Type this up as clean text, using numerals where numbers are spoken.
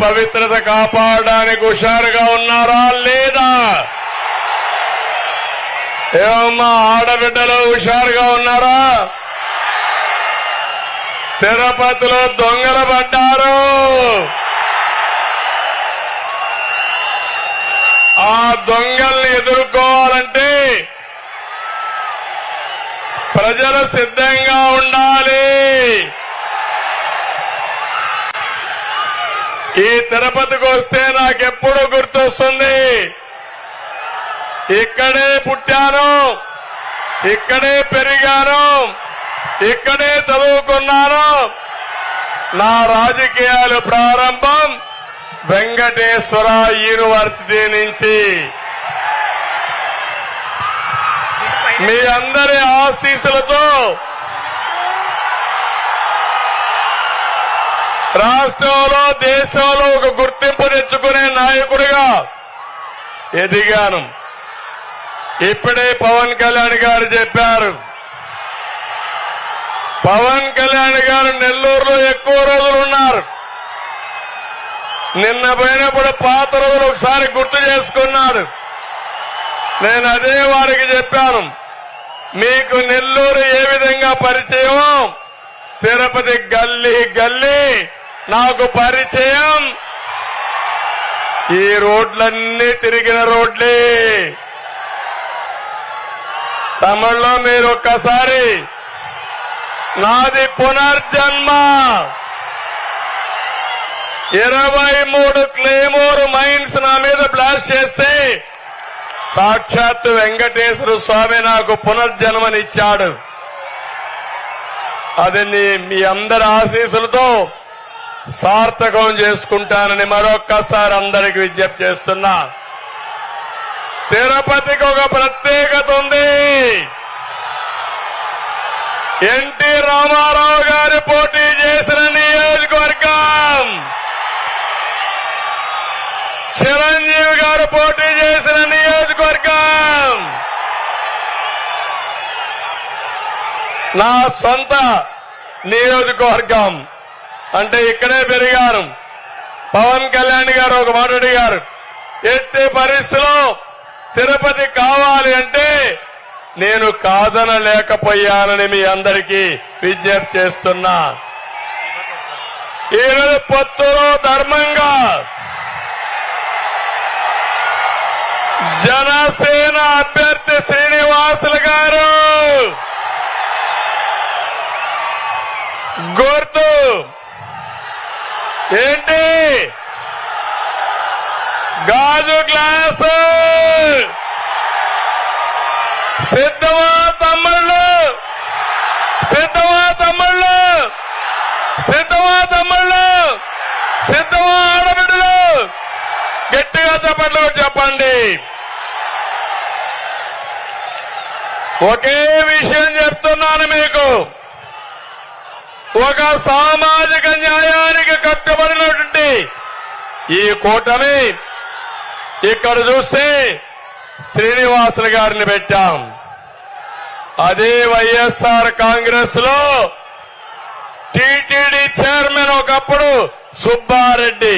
పవిత్రత కాపాడడానికి హుషారుగా ఉన్నారా లేదా? ఏమమ్మా ఆడబిడ్డలు హుషారుగా ఉన్నారా? తిరుపతిలో దొంగలు పడ్డారు. ఆ దొంగల్ని ఎదుర్కోవాలంటే ప్రజలు సిద్ధంగా ఉండాలి. ఈ తిరుపతికి వస్తే నాకెప్పుడు గుర్తొస్తుంది, ఇక్కడే పుట్టాను, ఇక్కడే పెరిగాను, ఇక్కడే చదువుకున్నాను. నా రాజకీయాలు ప్రారంభం వెంకటేశ్వర యూనివర్సిటీ నుంచి. మీ అందరి ఆశీస్సులతో రాష్ట్రంలో దేశంలో ఒక గుర్తింపు తెచ్చుకునే నాయకుడిగా ఎదిగాను. ఇప్పుడే పవన్ కళ్యాణ్ గారు చెప్పారు, పవన్ కళ్యాణ్ గారు నెల్లూరులో ఎక్కువ రోజులు ఉన్నారు. నిన్న పోయినప్పుడు పాత రోజులు ఒకసారి గుర్తు చేసుకున్నాడు. నేను అదే వారికి చెప్పాను, మీకు నెల్లూరు ఏ విధంగా పరిచయమో తిరుపతి గల్లీ గల్లీ నాకు పరిచయం. ఈ రోడ్లన్నీ తిరిగిన రోడ్లే. తమిళలో మీరు ఒక్కసారి నాది పునర్జన్మ 23 క్లేమోర్ మైన్స్ నా మీద బ్లాస్ట్ చేస్తే సాక్షాత్ వెంకటేశ్వర స్వామి నాకు పునర్జన్మనిచ్చాడు. అది మీ అందరి ఆశీస్సులతో సార్థకం చేసుకుంటానని మరొక్కసారి అందరికి విజ్ఞప్తి చేస్తున్నా. తిరుపతికి ఒక ప్రత్యేకత ఉంది. ఎన్టీ రామారావు గారు పోటీ చేసిన నియోజకవర్గం, చిరంజీవి గారు పోటీ చేసిన నియోజకవర్గం, నా సొంత నియోజకవర్గం. అంటే ఇక్కడే పెరిగాను. పవన్ కళ్యాణ్ గారు ఒక మాట అడిగారు, ఎట్టి పరిస్థితిలో తిరుపతి కావాలి అంటే నేను కాదనలేకపోయానని మీ అందరికీ విజ్ఞప్తి చేస్తున్నా. ఈరోజు పొత్తులో ధర్మంగా జనసేన అభ్యర్థి శ్రీనివాసులు గారు గుర్తు ఏంటి? గాజు గ్లాసు. సిద్ధమా తమ్ముళ్ళు? సిద్ధమా తమ్ముళ్ళు? సిద్ధమా తమ్ముళ్ళు? సిద్ధమా ఆడబిడ్డలు? గట్టిగా చెప్పండి, చెప్పండి. ఒకే విషయం చెప్తున్నాను మీకు, ఒక సామాజిక న్యాయానికి కట్టుబడినటువంటి ఈ కూటమి ఇక్కడ చూస్తే శ్రీనివాసులు గారిని పెట్టాం. అదే వైఎస్ఆర్ కాంగ్రెస్ లో టీటీడీ చైర్మన్ ఒకప్పుడు సుబ్బారెడ్డి,